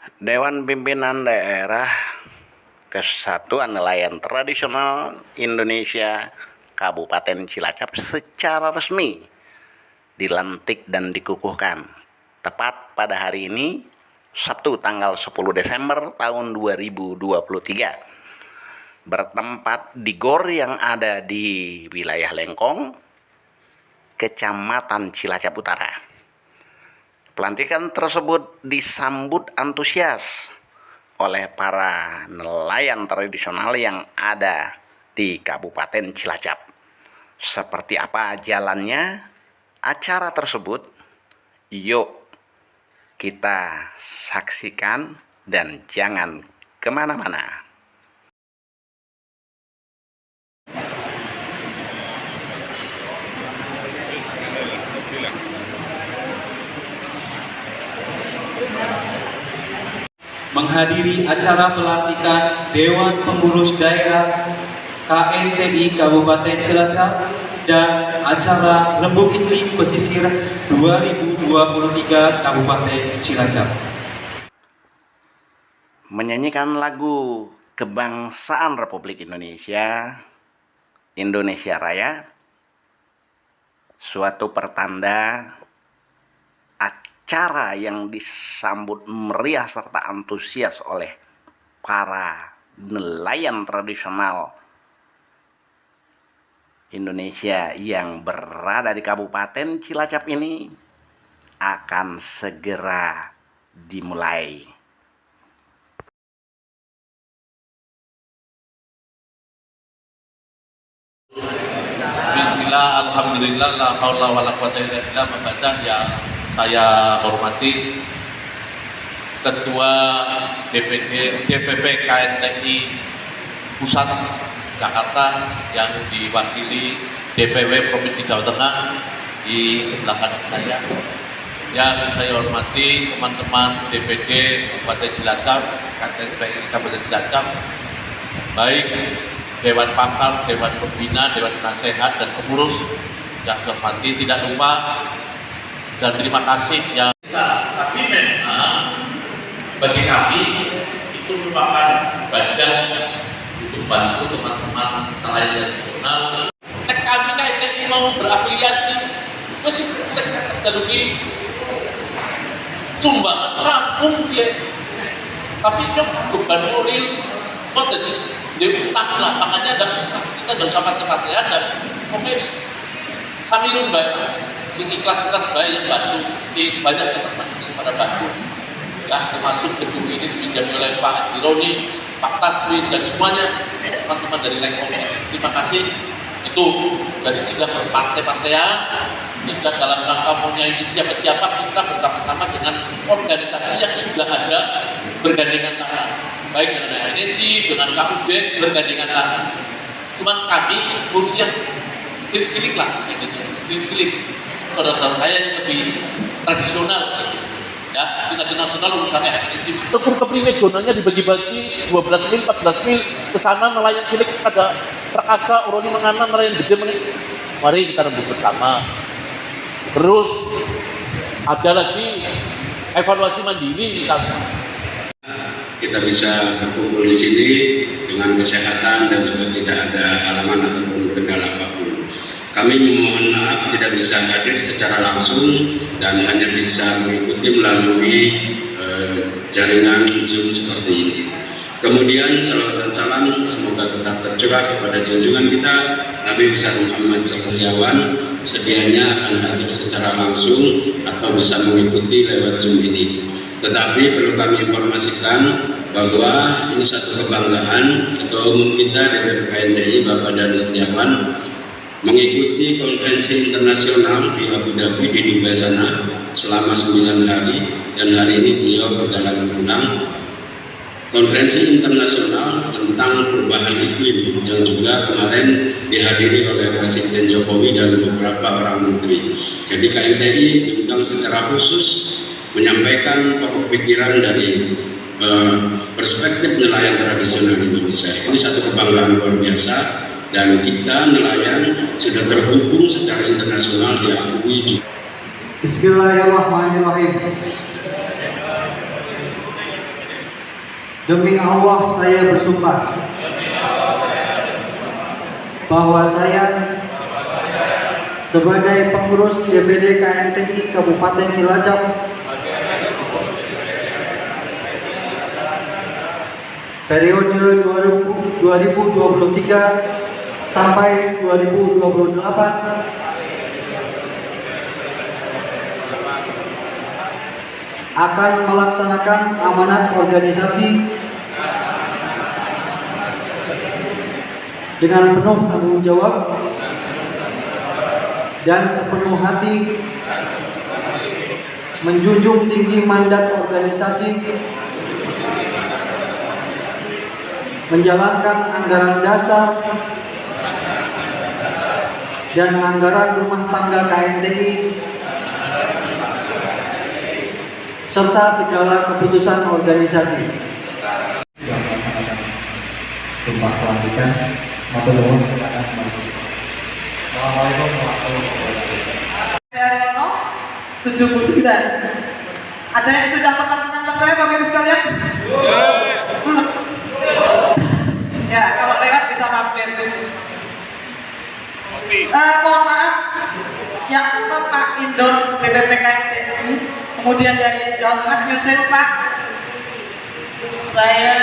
Dewan Pimpinan Daerah Kesatuan Nelayan Tradisional Indonesia Kabupaten Cilacap secara resmi dilantik dan dikukuhkan tepat pada hari ini, Sabtu tanggal 10 Desember tahun 2023, bertempat di GOR yang ada di wilayah Lengkong, Kecamatan Cilacap Utara. Pelantikan tersebut disambut antusias oleh para nelayan tradisional yang ada di Kabupaten Cilacap. Seperti apa jalannya acara tersebut? Yuk kita saksikan dan jangan kemana-mana. Menghadiri acara pelantikan Dewan Pengurus Daerah KNTI Kabupaten Cilacap dan acara Rembuk Iklim Pesisir 2023 Kabupaten Cilacap. Menyanyikan lagu Kebangsaan Republik Indonesia, Indonesia Raya, suatu pertanda acara yang disambut meriah serta antusias oleh para nelayan tradisional Indonesia yang berada di Kabupaten Cilacap ini akan segera dimulai. Bismillah, alhamdulillah, la haula wala quwata illa billah. Yang saya hormati Ketua DPP KNTI Pusat Jakarta yang diwakili DPW Provinsi Jawa Tengah di sebelah kanan saya. Yang saya hormati teman-teman DPD Kabupaten Cilacap, KNTI Kabupaten Cilacap, baik Dewan Pakar, Dewan Pembina, Dewan Penasehat, dan pengurus yang saya hormati. Tidak lupa dan terima kasih yang tapi memang bagi kami itu merupakan badan untuk bantu teman-teman nelayan nasional. Kami KNTI mau berafiliasi masih terjadi sumbangan rampung dia, tapi itu beban moral kok jadi diutang lah, makanya kita udah cepat-cepat ya, dan oke kami rumbai ikhlas-ikhlas baik yang bantu di banyak teman-teman pada bantu ya, termasuk gedung ini dipinjami oleh Pak Jironi, Pak Tatwin, dan semuanya teman-teman dari Lengkong. Terima kasih. Itu dari tiga berpartai-partaian, tidak dalam rangka menyaingi siapa-siapa, kita bersama-sama dengan organisasi yang sudah ada bergandengan tangan, baik dengan ANSI, dengan KUB bergandengan tangan. Cuman kami kursi yang pilih lah, pilih. Pada saat saya yang lebih tradisional, ya, di nasional urusannya ANSI. Ukur kepriwe zonanya dibagi-bagi 12 mil, 14 mil, ke sana nelayan cilik ada Prakasa, Uroni Mengana, nelayan gede. Mari kita rembuk bersama. Terus ada lagi evaluasi mandiri. Kita bisa berkumpul di sini dengan kesehatan dan juga tidak ada halangan ataupun kendala apapun. Kami memohon maaf tidak bisa hadir secara langsung dan hanya bisa mengikuti melalui jaringan Zoom seperti ini. Kemudian salawat dan salam semoga tetap tercurah kepada junjungan kita Nabi besar Muhammad SAW. Sedianya akan hadir secara langsung atau bisa mengikuti lewat Zoom ini. Tetapi perlu kami informasikan bahwa ini satu kebanggaan Ketua Umum kita DPP KNTI Bapak Dhani Setiawan mengikuti konferensi internasional di Abu Dhabi di Dubai sana selama 9 hari, dan hari ini beliau berjalan pulang. Konferensi internasional tentang perubahan iklim yang juga kemarin dihadiri oleh Presiden Jokowi dan beberapa orang menteri. Jadi KNTI diundang secara khusus menyampaikan pokok pikiran dari perspektif nelayan tradisional Indonesia. Ini satu kebanggaan luar biasa, dan kita nelayan sudah terhubung secara internasional diakui. Bismillahirrahmanirrahim. Demi Allah saya bersumpah bahwa saya sebagai pengurus DPD KNTI Kabupaten Cilacap periode 2023 sampai 2028 akan melaksanakan amanat organisasi dengan penuh tanggung jawab dan sepenuh hati, menjunjung tinggi mandat organisasi, menjalankan anggaran dasar dan anggaran rumah tangga KNTI serta segala keputusan organisasi. Sumpah pelantikan. Assalamualaikum warahmatullahi wabarakatuh. 79. Ada yang sudah pernah mengantar saya Bapak Ibu sekalian? Ya, kalau lewat bisa mampir. Mohon maaf, yang Pak Indon BPP KNTI, kemudian dari Jawa Tengah, nyusul Pak. Saya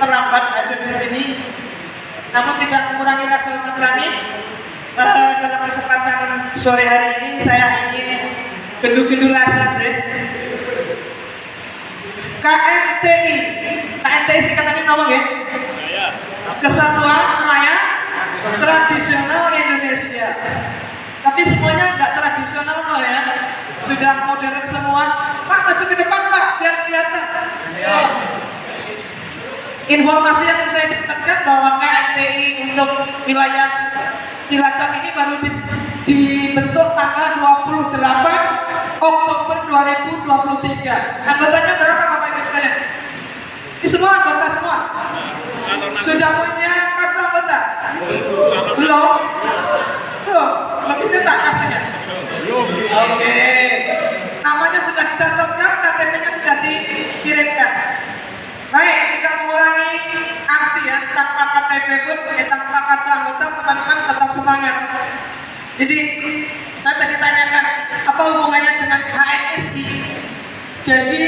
terlambat hadir di sini, namun tidak mengurangi rasa hormat kami. Dalam kesempatan sore hari ini saya ingin gendu-gendu rasa sih. KNTI singkatannya nama ya? Kesatuan Nelayan Tradisional Indonesia. Tapi semuanya nggak tradisional kok ya, sudah modern semua. Pak, maju ke depan Pak, biar kelihatan. Informasi yang saya dapatkan bahwa KNTI untuk wilayah Cilacap ini baru dibentuk tanggal 28 Oktober 2023. Anggotanya berapa Bapak Ibu sekalian? Ini semua anggota semua? Sudah punya kartu anggota? Belum? Belum dicetak katanya? Oke. Namanya sudah dicatatkan, KTP-nya sudah dikirimkan. Baik, tidak mengurangi arti ya, tanpa KTP pun, tanpa kartu anggota, teman-teman tetap semangat. Jadi, saya tadi tanyakan, apa hubungannya dengan KNSI? Jadi,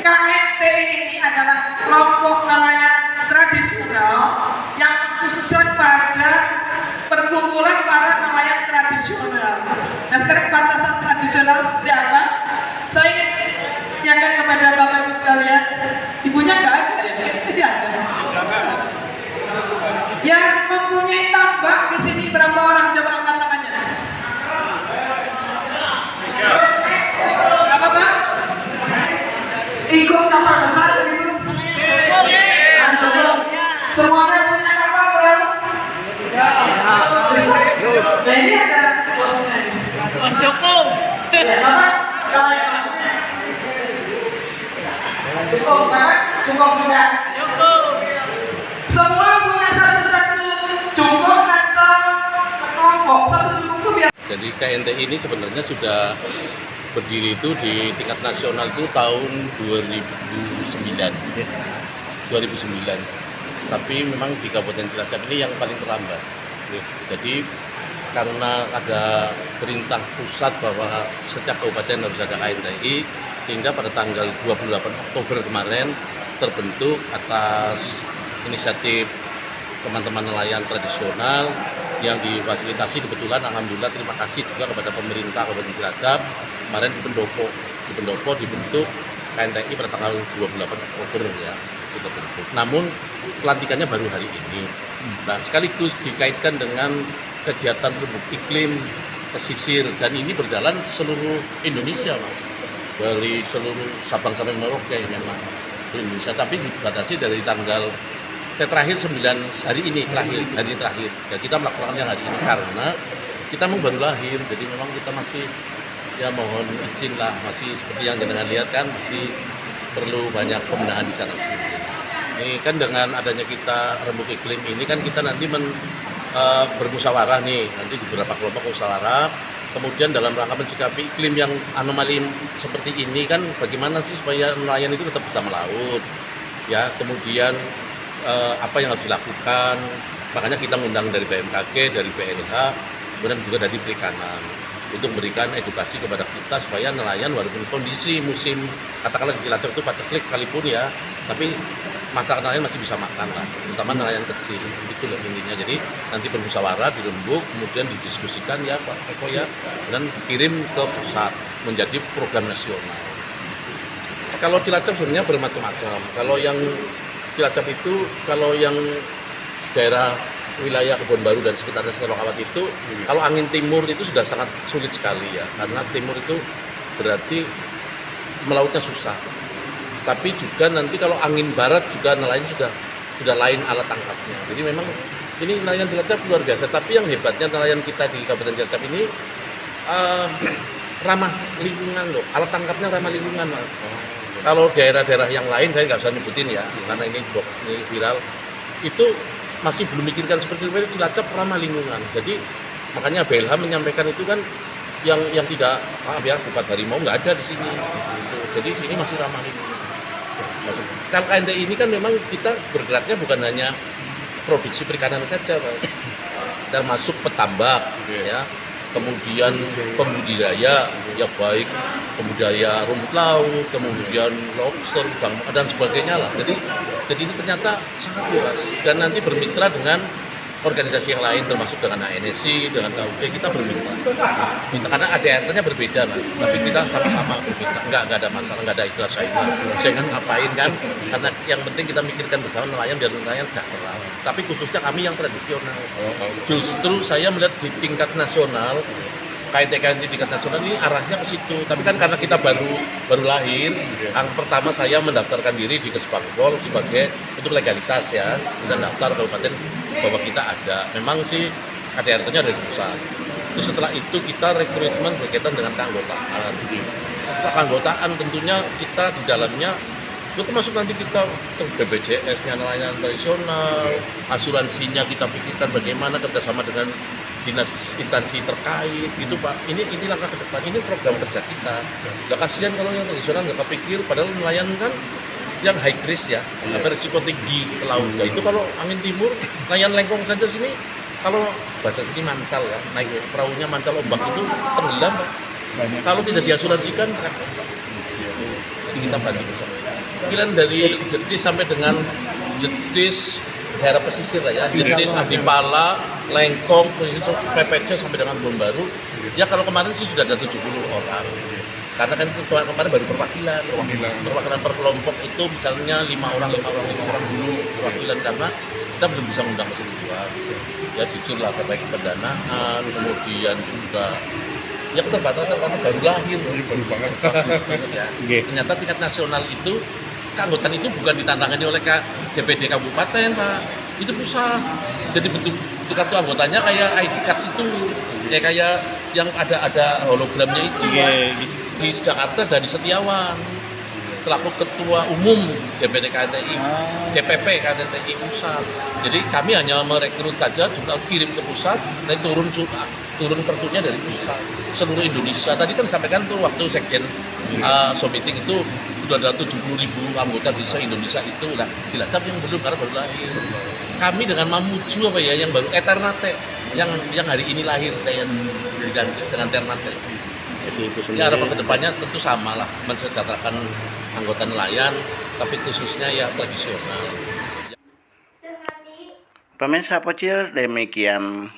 KNTI ini adalah kelompok nelayan tradisional yang khususkan pada perkumpulan para nelayan tradisional. Nah, sekarang batasan tradisional seperti apa? Saya ingin tanyakan kepada Bapak Ibu sekalian, ibunya nggak ada ya? Tidak ada. Yang mempunyai tambak di sini berapa orang? Coba angkat tangannya. Apa Pak? Ikut kapal besar gitu? Semuanya punya kapal berapa? Nah ini ada bosnya. Mas Joko. Ya Bapak, kalau yang cukup Bapak, cukup juga. Semua punya satu-satu cukup atau kelompok. Satu cukup itu biar. Jadi KNTI ini sebenarnya sudah berdiri itu di tingkat nasional itu tahun 2009. Tapi memang di Kabupaten Cilacap ini yang paling terlambat. Jadi karena ada perintah pusat bahwa setiap kabupaten harus ada KNTI, sehingga pada tanggal 28 Oktober kemarin terbentuk atas inisiatif teman-teman nelayan tradisional yang difasilitasi kebetulan, alhamdulillah terima kasih juga kepada pemerintah Kabupaten Cilacap. Kemarin di Pendopo dibentuk KNTI pada tanggal 28 Oktober ya, itu terbentuk. Namun pelantikannya baru hari ini. Nah, sekaligus dikaitkan dengan kegiatan rembuk iklim pesisir, dan ini berjalan seluruh Indonesia Mas. Dari seluruh Sabang sampai Merauke memang Indonesia, tapi dibatasi dari tanggal terakhir 9 hari ini terakhir. Dan kita melaksanakannya hari ini karena kita memang baru lahir, jadi memang kita masih ya mohon izin lah, masih seperti yang jenengan lihat kan masih perlu banyak pembenahan di sana sini. Ini kan dengan adanya kita rembuk iklim ini kan kita nanti bermusyawarah nih, nanti di beberapa kelompok musyawarah. Kemudian dalam rangka mensikapi iklim yang anomali seperti ini kan bagaimana sih supaya nelayan itu tetap bisa melaut. ya, kemudian apa yang harus dilakukan. Makanya kita ngundang dari BMKG, dari BNH, kemudian juga dari Perikanan untuk memberikan edukasi kepada kita supaya nelayan walaupun kondisi musim katakanlah di Cilacap itu paceklik sekalipun ya, tapi masyarakat nelayan masih bisa makan lah, terutama nelayan kecil. Itu loh intinya. Jadi nanti bermusyawarah di Rembuk, kemudian didiskusikan ya Pak Eko ya, dan dikirim ke pusat menjadi program nasional. Kalau Cilacap sebenarnya bermacam-macam. Kalau yang Cilacap itu, kalau yang daerah wilayah Kebon Baru dan sekitarnya Selokawat itu, kalau angin timur itu sudah sangat sulit sekali ya, karena timur itu berarti melautnya susah. Tapi juga nanti kalau angin barat juga nelayan sudah lain alat tangkapnya. Jadi memang ini nelayan Cilacap luar biasa. Tapi yang hebatnya nelayan kita di Kabupaten Cilacap ini ramah lingkungan loh. Alat tangkapnya ramah lingkungan Mas. Kalau daerah-daerah yang lain saya nggak usah nyebutin ya, karena ini viral. Itu masih belum mikirkan seperti itu. Cilacap ramah lingkungan. Jadi makanya BLH menyampaikan itu kan yang tidak maaf ya, bukan harimau nggak ada di sini. Gitu. Jadi sini masih ramah lingkungan. Kan KNTI ini kan memang kita bergeraknya bukan hanya produksi perikanan saja, Mas. Termasuk petambak, ya, kemudian pembudidaya, ya baik pembudidaya rumput laut, kemudian lobster, dan sebagainya lah. Jadi ini ternyata sangat luas dan nanti bermitra dengan organisasi yang lain termasuk dengan ANSI, dengan KUD kita bermitra. Karena ADRT-nya berbeda Mas, tapi kita sama-sama bermitra. Enggak ada masalah, enggak ada istilah saingan ngapain kan? Karena yang penting kita mikirkan bersama nelayan biar nelayan sejahtera. Tapi khususnya kami yang tradisional. Justru saya melihat di tingkat nasional KNT tingkat nasional ini arahnya ke situ. Tapi kan karena kita baru lahir, yang pertama saya mendaftarkan diri di Kesbangpol sebagai untuk legalitas ya, dan daftar kabupaten bahwa kita ada. Memang sih ADRT-nya dari pusat. Terus setelah itu kita rekrutmen berkaitan dengan keanggotaan. Setelah keanggotaan tentunya kita di dalamnya itu termasuk nanti kita BPJS-nya nelayan tradisional, asuransinya kita pikirkan bagaimana kerjasama dengan dinas instansi terkait gitu Pak. Ini langkah ke depan, ini program kerja kita. Gak kasihan kalau yang tradisional nggak kepikir, padahal nelayan kan yang high risk ya, berisiko tinggi ke laut. Nah, itu kalau angin timur, nelayan lengkong saja sini, kalau bahasa sini mancal ya, naik perahunya mancal ombak itu tenggelam Pak. Kalau tidak diasuransikan, jadi kita bantu bersama. Kalian dari Jetis sampai dengan Jetis daerah pesisir lah ya, Jetis, Adipala, Lengkong, PPC sampai dengan Kebon Baru. Ya kalau kemarin sih sudah ada 70 orang. Karena kan kemarin baru perwakilan per kelompok itu misalnya 5 orang dulu perwakilan, karena kita belum bisa mengundang mesin dua. Ya jujur lah, baik pendanaan, kemudian juga ya keterbatasan karena baru lahir. Baru banget. Ya. Ternyata tingkat nasional itu keanggotaan itu bukan ditantangani oleh DPD kabupaten Pak, itu pusat. Jadi bentuk kartu anggotanya kayak ID card itu, kayak yang ada hologramnya itu di Jakarta dari Setiawan selaku ketua umum DPD KNTI, DPP KNTI pusat. Jadi kami hanya merekrut saja, juga kirim ke pusat, dan turun kartunya dari pusat seluruh Indonesia. Tadi kan disampaikan tuh waktu sekjen meeting itu sudah ada 70.000 anggota di se-Indonesia itu. Nah, Cilacap yang belum karena baru lahir. Kami dengan Mamuju apa ya yang baru Ternate yang hari ini lahir dengan Ternate. Ya harapan kedepannya tentu sama lah, mensejahterakan anggota nelayan, tapi khususnya ya tradisional. Pemirsa Pocil, demikian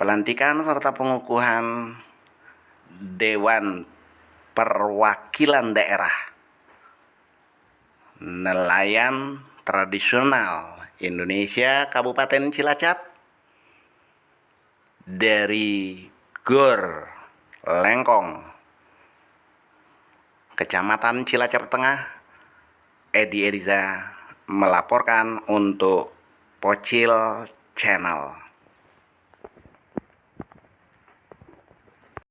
pelantikan serta pengukuhan Dewan Perwakilan Daerah Nelayan Tradisional Indonesia Kabupaten Cilacap dari Gor Lengkong, Kecamatan Cilacap Tengah. Edi Eriza melaporkan untuk Pocil Channel.